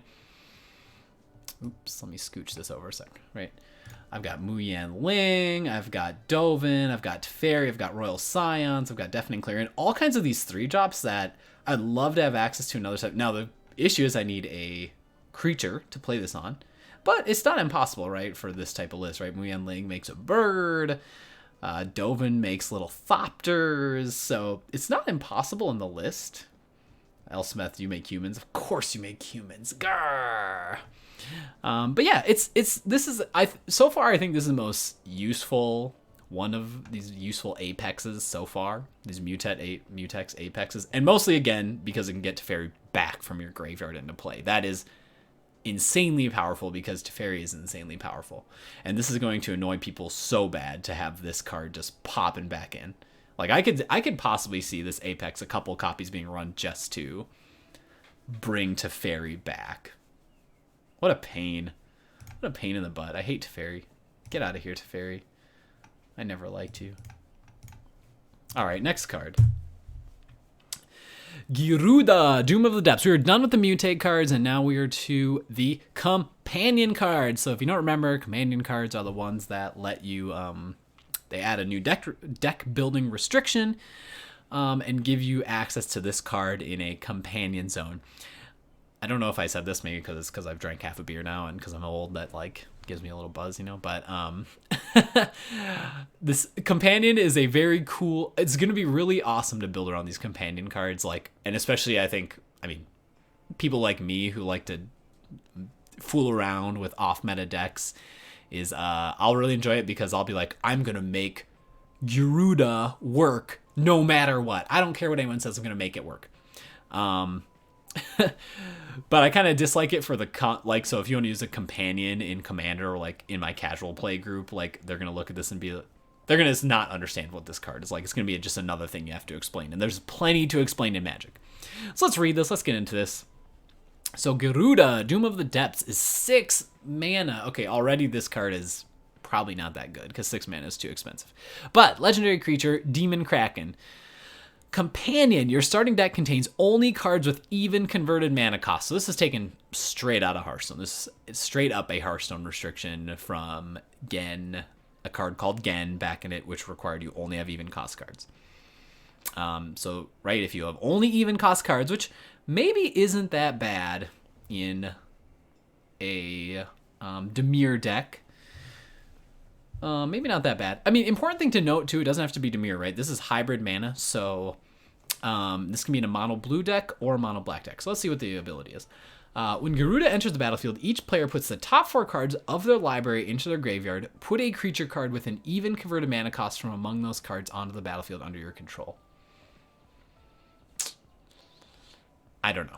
Oops, let me scooch this over a sec, right? I've got Muyan Ling, I've got Dovin, I've got Teferi, I've got Royal Scions, I've got Deafening Clarion, all kinds of these 3-drops that I'd love to have access to another type. Now, the issue is I need a creature to play this on, but it's not impossible, right, for this type of list, right? Muyan Ling makes a bird, Dovin makes little thopters, so it's not impossible in the list. Elspeth, you make humans. Of course you make humans. Grrr. But yeah, so far I think this is the most useful one of these useful apexes so far. These Mutex apexes, and mostly again because it can get Teferi back from your graveyard into play. That is insanely powerful because Teferi is insanely powerful, and this is going to annoy people so bad to have this card just popping back in. Like I could possibly see this Apex, a couple copies being run just to bring Teferi back. What a pain. What a pain in the butt. I hate Teferi. Get out of here, Teferi. I never liked you. All right, next card. Gyruda, Doom of the Depths. We are done with the Mutate cards, and now we are to the companion cards. So if you don't remember, companion cards are the ones that let you, they add a new deck building restriction and give you access to this card in a companion zone. I don't know if I said this, maybe because I've drank half a beer now and because I'm old, that like gives me a little buzz, you know, but this companion is a very cool, it's going to be really awesome to build around these companion cards, like, and especially I mean, people like me who like to fool around with off-meta decks is, I'll really enjoy it because I'll be like, I'm going to make Gyruda work no matter what. I don't care what anyone says, I'm going to make it work. But I kind of dislike it for the like, so if you want to use a companion in Commander or like in my casual play group, like they're going to look at this and be, they're going to not understand what this card is like. It's going to be just another thing you have to explain. And there's plenty to explain in Magic. So let's read this. Let's get into this. So Gyruda, Doom of the Depths is 6 mana. Okay, already this card is probably not that good because 6 mana is too expensive. But legendary creature, Demon Kraken. Companion, your starting deck contains only cards with even converted mana cost. So this is taken straight out of Hearthstone. This is straight up a Hearthstone restriction from Gen, a card called Gen back in it, which required you only have even cost cards. So, right, if you have only even cost cards, which maybe isn't that bad in a Dimir deck. Maybe not that bad. I mean, important thing to note, too, it doesn't have to be Dimir, right? This is hybrid mana, so this can be in a mono blue deck or a mono black deck. So let's see what the ability is. When Gyruda enters the battlefield, each player puts the top 4 cards of their library into their graveyard. Put a creature card with an even converted mana cost from among those cards onto the battlefield under your control. I don't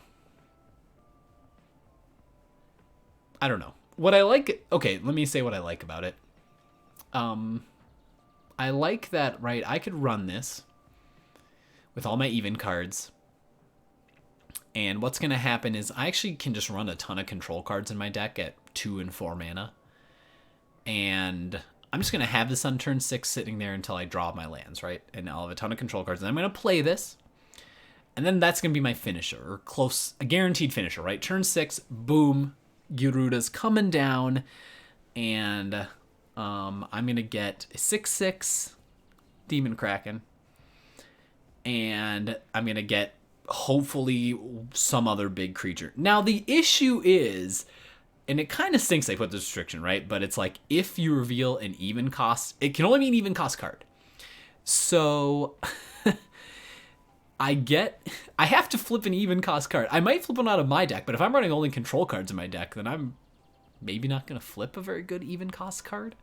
know. What I like... Okay, let me say what I like about it. I like that, right, I could run this with all my even cards. And what's going to happen is I actually can just run a ton of control cards in my deck at 2 and 4 mana. And I'm just going to have this on turn 6 sitting there until I draw my lands, right? And I'll have a ton of control cards. And I'm going to play this. And then that's going to be my finisher, or close, a guaranteed finisher, right? Turn 6, boom, Gyruda's coming down. And I'm going to get a 6/6 Demon Kraken. And I'm going to get, hopefully, some other big creature. Now, the issue is, and it kind of stinks they put this restriction, right? But it's like, if you reveal an even cost, it can only be an even cost card. So, I have to flip an even cost card. I might flip one out of my deck, but if I'm running only control cards in my deck, then I'm maybe not going to flip a very good even cost card.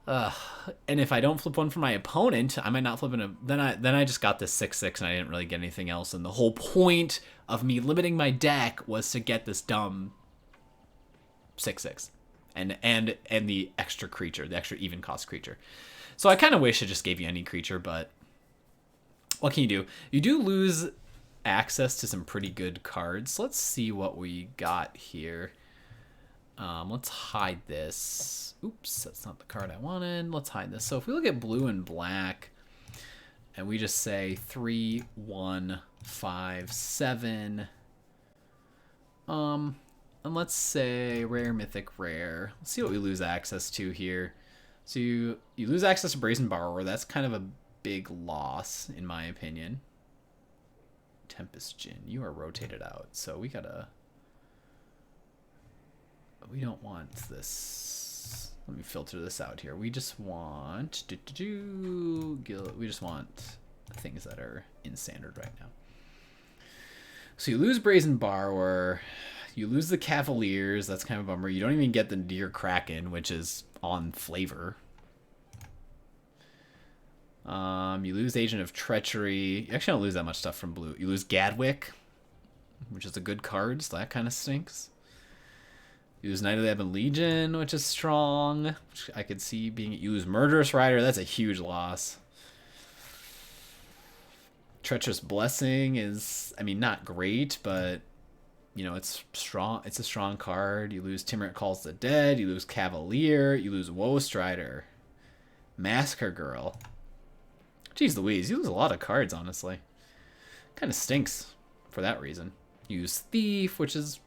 And if I don't flip one for my opponent, I might not flip then I just got this 6/6 and I didn't really get anything else. And the whole point of me limiting my deck was to get this dumb 6/6 and the extra creature, the extra even cost creature. So I kind of wish it just gave you any creature, but what can you do? You do lose access to some pretty good cards. Let's see what we got here. Let's hide this. Oops, that's not the card I wanted. Let's hide this. So if we look at blue and black, and we just say 3, 1, 5, 7. And let's say rare, mythic, rare. Let's see what we lose access to here. So you lose access to Brazen Borrower. That's kind of a big loss, in my opinion. Tempest Djinn, you are rotated out. So we don't want this. Let me filter this out here. We just want we just want things that are in standard right now. So you lose Brazen Borrower, you lose the Cavaliers. That's kind of a bummer. You don't even get the Deer Kraken, which is on flavor. You lose Agent of Treachery. You actually don't lose that much stuff from blue. You lose Gadwick, which is a good card, so that kind of stinks. You lose Knight of the Ebon Legion, which is strong, which I could see being... You lose Murderous Rider, that's a huge loss. Treacherous Blessing is, I mean, not great, but, you know, it's strong. It's a strong card. You lose Timurant Calls the Dead, you lose Cavalier, you lose Woe Strider, Massacre Girl. Jeez Louise, you lose a lot of cards, honestly. Kind of stinks for that reason. Use Thief, which is,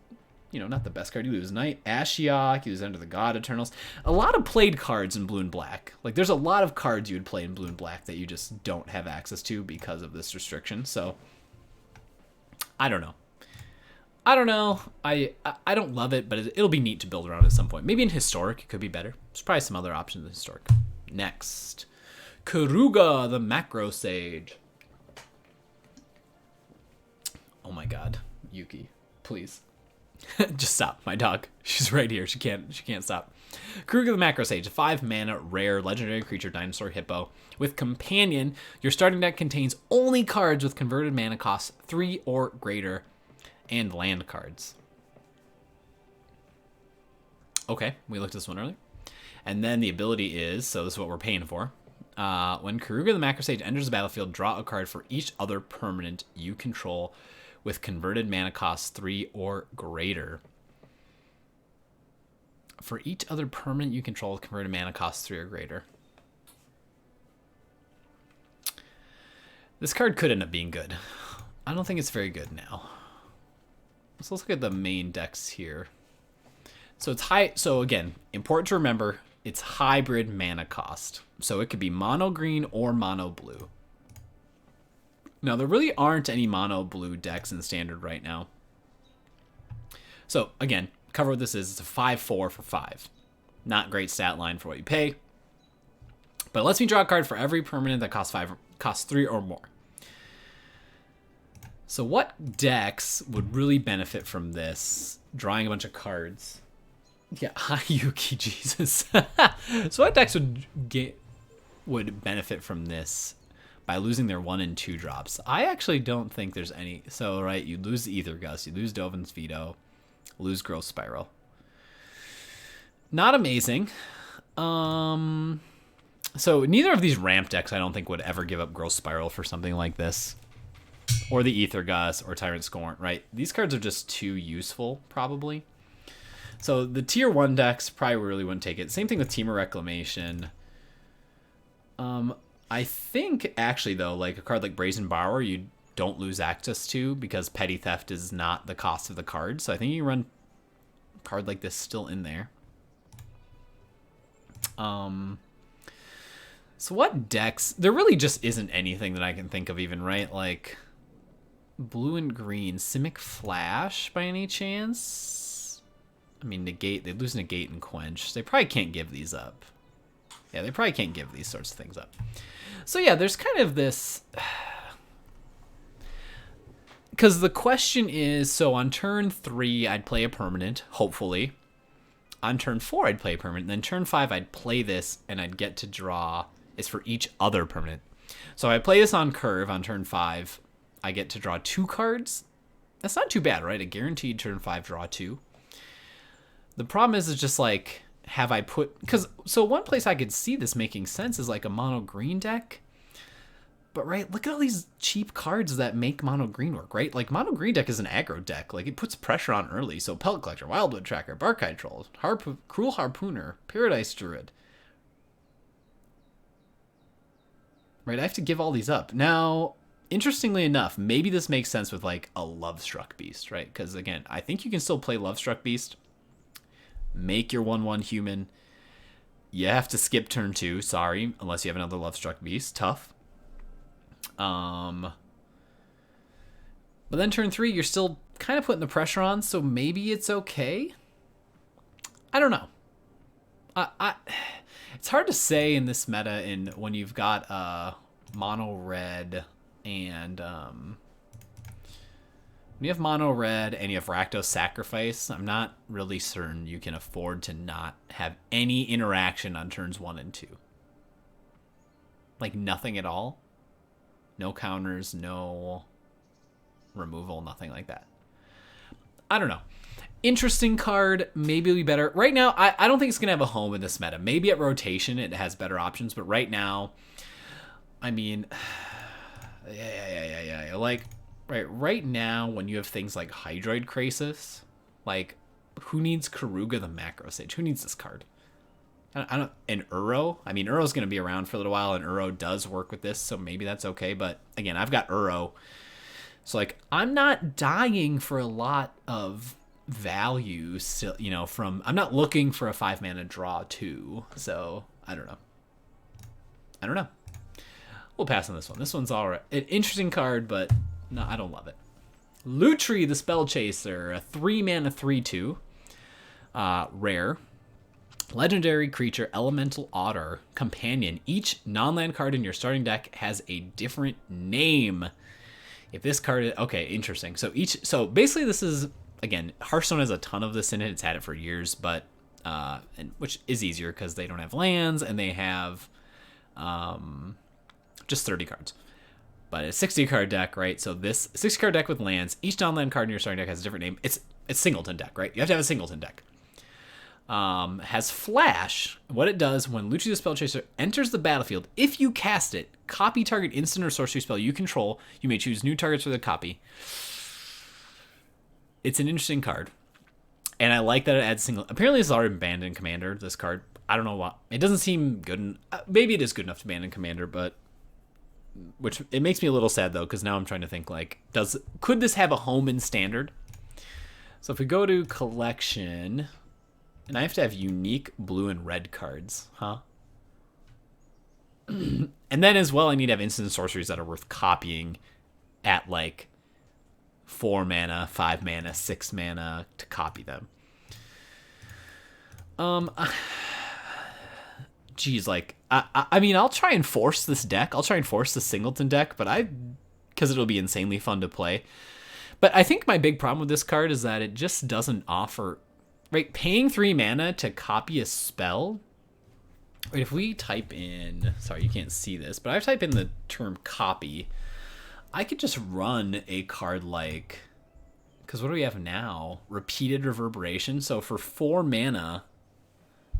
not the best card. You lose Knight, Ashiok, you lose Under the God Eternals. A lot of played cards in blue and black. Like, there's a lot of cards you would play in blue and black that you just don't have access to because of this restriction. So, I don't know. I don't love it, but it'll be neat to build around at some point. Maybe in Historic, it could be better. There's probably some other options in Historic. Next, Karuga, the Macro Sage. Oh my God, Yuki, please. Just stop, my dog. She's right here. She can't stop. Krug the Macro Sage, a 5-mana rare legendary creature dinosaur hippo with companion. Your starting deck contains only cards with converted mana costs 3 or greater and land cards. Okay, we looked at this one earlier. And then the ability is, so this is what we're paying for. When Karuga the Macro Sage enters the battlefield, draw a card for each other permanent you control with converted mana costs 3 or greater. For each other permanent you control with converted mana costs 3 or greater. This card could end up being good. I don't think it's very good now. So let's look at the main decks here. So it's high. So again, important to remember, it's hybrid mana cost. So it could be mono green or mono blue. Now, there really aren't any mono blue decks in Standard right now. So, again, cover what this is. It's a 5-4 for 5. Not great stat line for what you pay. But it lets me draw a card for every permanent that costs 3 or more. So what decks would really benefit from this? Drawing a bunch of cards. Yeah, hi Yuki, Jesus. So what decks would benefit from this by losing their 1 and 2 drops? I actually don't think there's any. So, right, you lose Ether Gust, you lose Dovin's Veto, lose Growth Spiral. Not amazing. So neither of these ramp decks I don't think would ever give up Growth Spiral for something like this. Or the Ether Gust or Tyrant Scorn, right? These cards are just too useful, probably. So the tier 1 decks probably really wouldn't take it. Same thing with Teamer Reclamation. I think, actually, though, like a card like Brazen Borrower, you don't lose access to because Petty Theft is not the cost of the card. So I think you can run a card like this still in there. So what decks? There really just isn't anything that I can think of even, right? Like blue and green. Simic Flash by any chance? I mean, Negate. They lose Negate and Quench. They probably can't give these up. Yeah, they probably can't give these sorts of things up. So yeah, there's kind of this... Because the question is, so on turn 3, I'd play a permanent, hopefully. On turn 4, I'd play a permanent. Then turn 5, I'd play this, and I'd get to draw... It's for each other permanent. So I play this on curve on turn 5. I get to draw 2 cards. That's not too bad, right? A guaranteed turn 5 draw 2. The problem is just like... Have I put... Because, so one place I could see this making sense is like a mono green deck. But, right, look at all these cheap cards that make mono green work, right? Like, mono green deck is an aggro deck. Like, it puts pressure on early. So, Pellet Collector, Wildwood Tracker, Barkeye Troll, Cruel Harpooner, Paradise Druid. Right, I have to give all these up. Now, interestingly enough, maybe this makes sense with, like, a Lovestruck Beast, right? Because, again, I think you can still play Lovestruck Beast. Make your 1/1 human. You have to skip turn 2, sorry, unless you have another Lovestruck Beast. Tough. But then turn 3, you're still kind of putting the pressure on, so maybe it's okay. I don't know. It's hard to say in this meta when you've got mono red and when you have mono red and you have Rakdos Sacrifice, I'm not really certain you can afford to not have any interaction on turns 1 and 2. Like nothing at all. No counters, no removal, nothing like that. I don't know. Interesting card. Maybe it'll be better. Right now, I don't think it's going to have a home in this meta. Maybe at rotation it has better options, but right now, I mean, yeah. Like, right now, when you have things like Hydroid Crisis, like, who needs Karuga the Macro Sage? Who needs this card? I don't. And Uro. I mean, Uro's going to be around for a little while, and Uro does work with this, so maybe that's okay. But again, I've got Uro. So, like, I'm not dying for a lot of value, still, you know, from... I'm not looking for a 5-mana draw, too. So, I don't know. We'll pass on this one. This one's all right. An interesting card, but no, I don't love it. Lucci, the Spell Chaser. A 3-mana 3/2. Rare. Legendary creature, elemental otter, companion. Each non-land card in your starting deck has a different name. If this card is... Okay, interesting. So basically this is... Again, Hearthstone has a ton of this in it. It's had it for years, but... which is easier because they don't have lands and they have... just 30 cards. But a 60-card deck, right? So this 60-card deck with lands, each non-land card in your starting deck has a different name. It's singleton deck, right? You have to have a singleton deck. Has Flash. What it does when Lucci the Spell Chaser enters the battlefield, if you cast it, copy target instant or sorcery spell you control. You may choose new targets for the copy. It's an interesting card. And I like that it adds single... Apparently it's already banned in Commander, this card. I don't know why. It doesn't seem good. Maybe it is good enough to ban in Commander, but... Which, it makes me a little sad, though, because now I'm trying to think, like... Could this have a home in Standard? So if we go to Collection... And I have to have unique blue and red cards, huh? And then as well, I need to have instant sorceries that are worth copying at like 4 mana, 5 mana, 6 mana to copy them. Geez, like, I mean, I'll try and force this deck. I'll try and force the Singleton deck, but because it'll be insanely fun to play. But I think my big problem with this card is that it just doesn't offer... Right, paying 3 mana to copy a spell. Right, if we type in... Sorry, you can't see this, but I type in the term copy. I could just run a card like... Because what do we have now? Repeated Reverberation. So for 4 mana...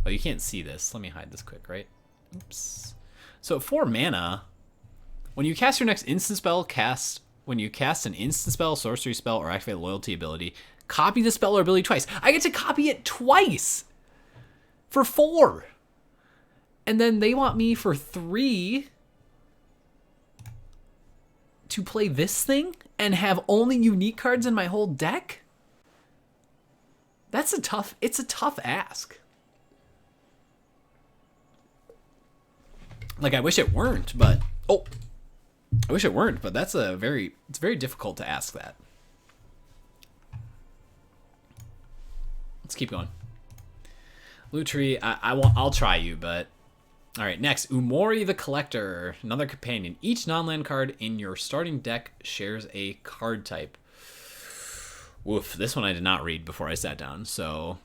Oh, you can't see this. Let me hide this quick, right? Oops. So at 4 mana, when you cast your next instant spell, when you cast an instant spell, sorcery spell, or activate a loyalty ability... Copy the spell or ability twice. I get to copy it twice for 4. And then they want me for 3 to play this thing and have only unique cards in my whole deck? It's a tough ask. Like, I wish it weren't, but... Oh! I wish it weren't, but it's very difficult to ask that. Let's keep going. Lucci, I'll try you, but... Alright, next. Maury the Collector. Another companion. Each non-land card in your starting deck shares a card type. Woof, this one I did not read before I sat down. So,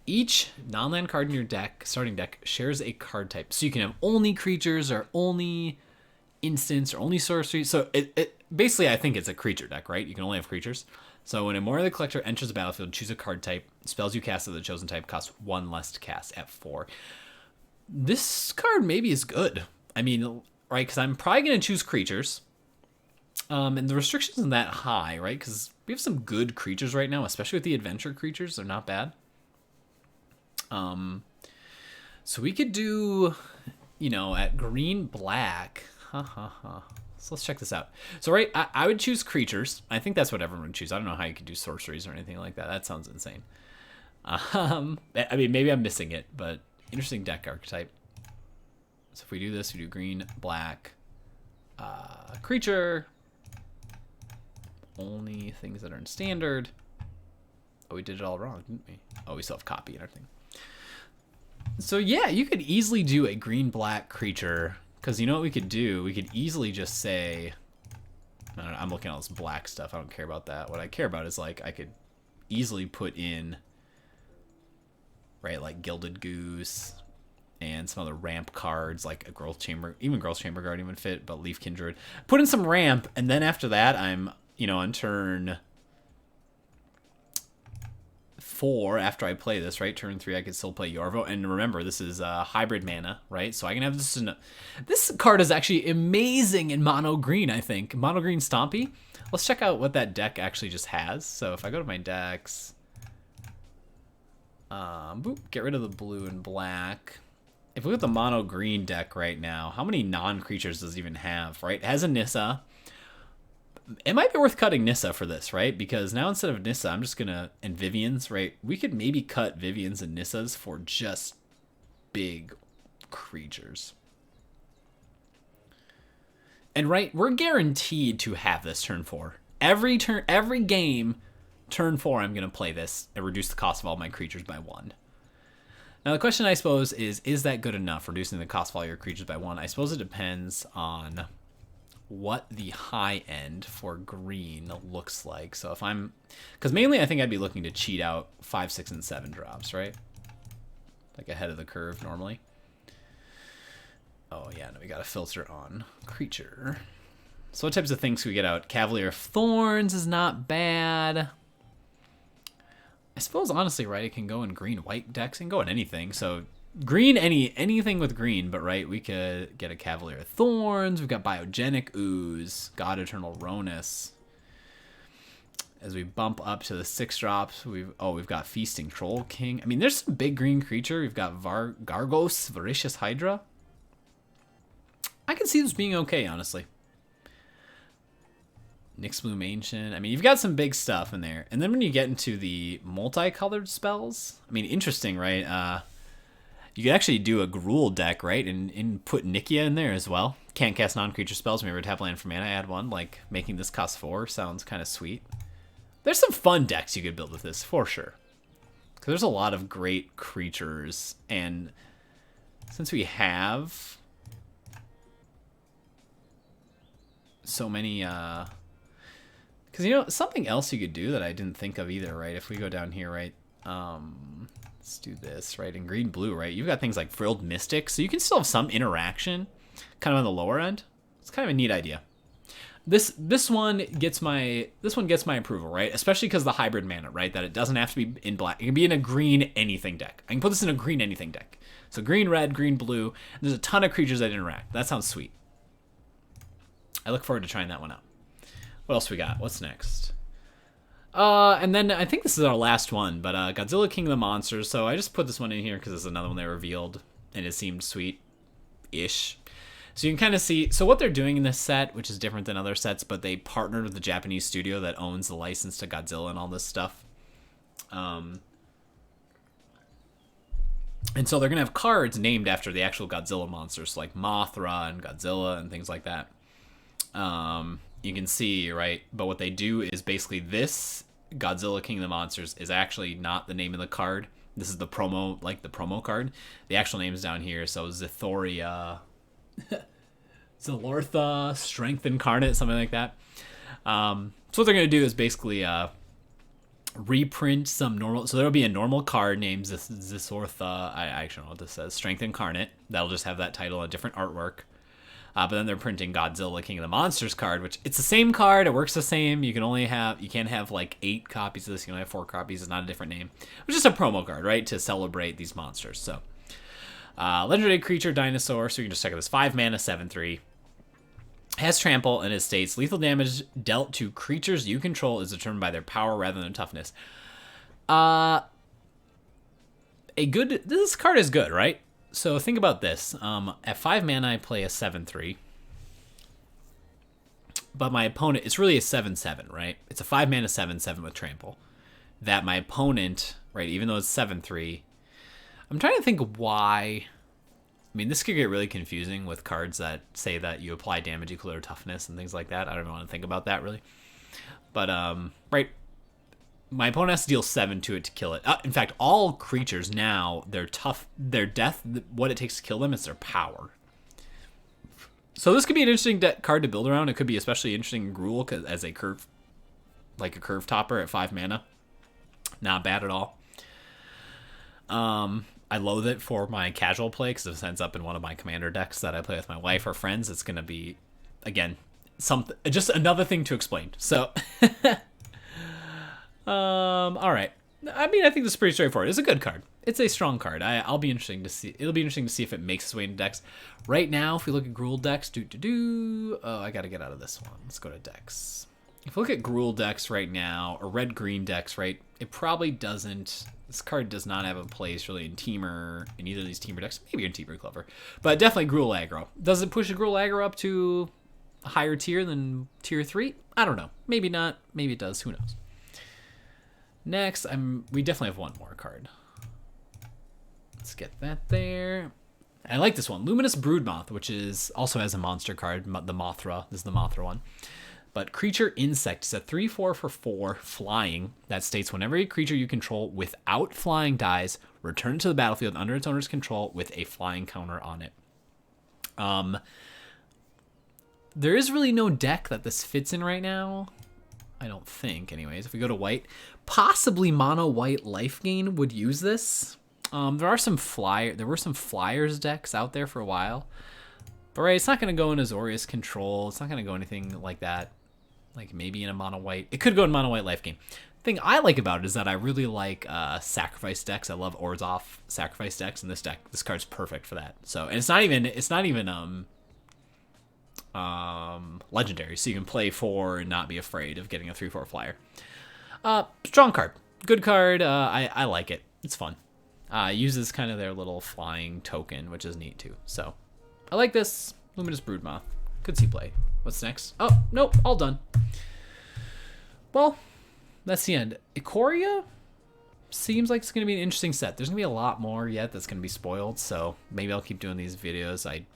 each non-land card in your starting deck, shares a card type. So you can have only creatures, or only instants, or only sorcery. So, basically, I think it's a creature deck, right? You can only have creatures. So when a Maury the Collector enters the battlefield, choose a card type. Spells you cast of the chosen type cost 1 less to cast at 4. This card maybe is good. I mean, right, because I'm probably going to choose creatures. And the restrictions isn't that high, right? Because we have some good creatures right now, especially with the adventure creatures. They're not bad. So we could do, at green-black. So let's check this out. So, right, I would choose creatures. I think that's what everyone would choose. I don't know how you could do sorceries or anything like that. That sounds insane. I mean, maybe I'm missing it, but interesting deck archetype. So if we do this, we do green, black, creature. Only things that are in standard. Oh, we did it all wrong, didn't we? Oh, we still have copy and everything. So, yeah, you could easily do a green-black creature. Because you know what we could do? We could easily just say... I'm looking at all this black stuff. I don't care about that. What I care about is, like, I could easily put in... Right, like Gilded Goose and some other ramp cards, like a Growth Chamber. Even Growth Chamber Guardian would fit, but Leaf Kindred. Put in some ramp, and then after that, I'm, on turn 4, after I play this, right? Turn 3, I could still play Yorvo. And remember, this is hybrid mana, right? So I can have this in... This card is actually amazing in mono green, I think. Mono green Stompy. Let's check out what that deck actually just has. So if I go to my decks... boop, get rid of the blue and black. If we look at the mono green deck right now, how many non-creatures does it even have, right? It has a Nissa. It might be worth cutting Nissa for this, right? Because now instead of Nissa, I'm just gonna, and Vivian's, right? We could maybe cut Vivian's and Nissa's for just big creatures. And right, we're guaranteed to have this turn 4. Every game, turn 4, I'm gonna play this and reduce the cost of all my creatures by 1. Now the question I suppose is that good enough, reducing the cost of all your creatures by 1? I suppose it depends on what the high end for green looks like. So if I'm, because mainly I think I'd be looking to cheat out 5, 6, and 7 drops, right? Like ahead of the curve normally. Oh yeah, no, we got a filter on creature. So what types of things can we get out? Cavalier of Thorns is not bad. I suppose honestly, right, it can go in green white decks, it can go in anything. So green, anything with green, but right, we could get a Cavalier of Thorns. We've got Biogenic Ooze, God Eternal Ronus. As we bump up to the 6 drops, we've got Feasting Troll King. I mean, there's some big green creature. We've got Gargos, Voracious Hydra. I can see this being okay, honestly. Nyx Bloom Ancient. I mean, you've got some big stuff in there. And then when you get into the multicolored spells, I mean, interesting, right? You could actually do a Gruul deck, right? And put Nikia in there as well. Can't cast non-creature spells. Maybe tap land for mana, add 1. Like, making this cost 4 sounds kind of sweet. There's some fun decks you could build with this, for sure. Because there's a lot of great creatures. And since we have so many... Because, you know, something else you could do that I didn't think of either, right? If we go down here, right? Let's do this, right? In green-blue, right? You've got things like Frilled Mystic, so you can still have some interaction kind of on the lower end. It's kind of a neat idea. This one gets my approval, right? Especially because the hybrid mana, right? That it doesn't have to be in black. It can be in a green anything deck. I can put this in a green anything deck. So green, red, green, blue. And there's a ton of creatures that interact. That sounds sweet. I look forward to trying that one out. What else we got? What's next? And then I think this is our last one, but Godzilla King of the Monsters. So I just put this one in here because it's another one they revealed, and it seemed sweet-ish. So you can kind of see, so what they're doing in this set, which is different than other sets, but they partnered with the Japanese studio that owns the license to Godzilla and all this stuff. And so they're going to have cards named after the actual Godzilla monsters, like Mothra and Godzilla and things like that. You can see, right? But what they do is basically this Godzilla King of the Monsters is actually not the name of the card. This is the promo, like the promo card. The actual name is down here. So Zithoria, Zalortha, Strength Incarnate, something like that. So what they're going to do is basically reprint some normal. So there'll be a normal card named Zithortha. I actually don't know what this says. Strength Incarnate. That'll just have that title, a different artwork. But then they're printing Godzilla King of the Monsters card, which it's the same card. It works the same. You can't have like 8 copies of this. You can only have 4 copies. It's not a different name. It's just a promo card, right? To celebrate these monsters. So, legendary creature dinosaur. So you can just check out this 5 mana, 7/3. Has trample and it states lethal damage dealt to creatures you control is determined by their power rather than toughness. This card is good, right? So think about this. At 5 mana, I play a 7/3. But my opponent, it's really a 7/7, right? It's a 5 mana 7/7 with trample. That my opponent, right, even though it's 7/3, I'm trying to think why. I mean, this could get really confusing with cards that say that you apply damage equal to toughness and things like that. I don't even want to think about that, really. But, right, my opponent has to deal 7 to it to kill it. In fact, all creatures now, their death, what it takes to kill them is their power. So this could be an interesting card to build around. It could be especially interesting in Gruul as a curve, like a curve topper at 5 mana. Not bad at all. I loathe it for my casual play because if it ends up in one of my commander decks that I play with my wife or friends, it's going to be, again, just another thing to explain. So, all right. I mean, I think this is pretty straightforward. It's a good card. It's a strong card. It'll be interesting to see if it makes its way into decks. Right now, if we look at Gruul decks, I got to get out of this one. Let's go to decks. If we look at Gruul decks right now, or red-green decks, right, it probably doesn't. This card does not have a place really in Teamer, in either of these Teamer decks. Maybe in Teamer Clover. But definitely Gruul aggro. Does it push a Gruul aggro up to a higher tier than tier 3? I don't know. Maybe not. Maybe it does. Who knows? Next, we definitely have one more card. Let's get that there. I like this one. Luminous Broodmoth, which is also has a monster card, the Mothra. This is the Mothra one. But creature insect is a 3/4 for 4 flying that states whenever a creature you control without flying dies, return to the battlefield under its owner's control with a flying counter on it. There is really no deck that this fits in right now. I don't think, anyways. If we go to white, possibly mono white life gain would use this. There were some flyers decks out there for a while. But right, it's not going to go in Azorius control. It's not going to go anything like that. Like maybe in a mono white. It could go in mono white life gain. The thing I like about it is that I really like sacrifice decks. I love Orzhov sacrifice decks, and this card's perfect for that. So, and it's not even legendary, so you can play 4 and not be afraid of getting a 3/4 flyer. Strong card, good card. I like it. It's fun. Uses kind of their little flying token, which is neat too. So I like this. Luminous Broodmoth. Could see play. What's next? Oh, nope, all done. Well, that's the end. Ikoria seems like it's going to be an interesting set. There's going to be a lot more yet that's going to be spoiled, so maybe I'll keep doing these videos. I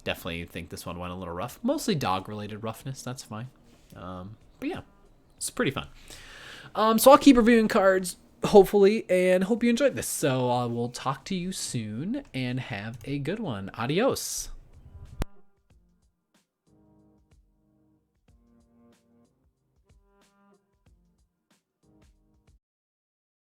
definitely think this one went a little rough. Mostly dog-related roughness, that's fine. But yeah, it's pretty fun. So I'll keep reviewing cards, hopefully, and hope you enjoyed this. So I will talk to you soon, and have a good one. Adios.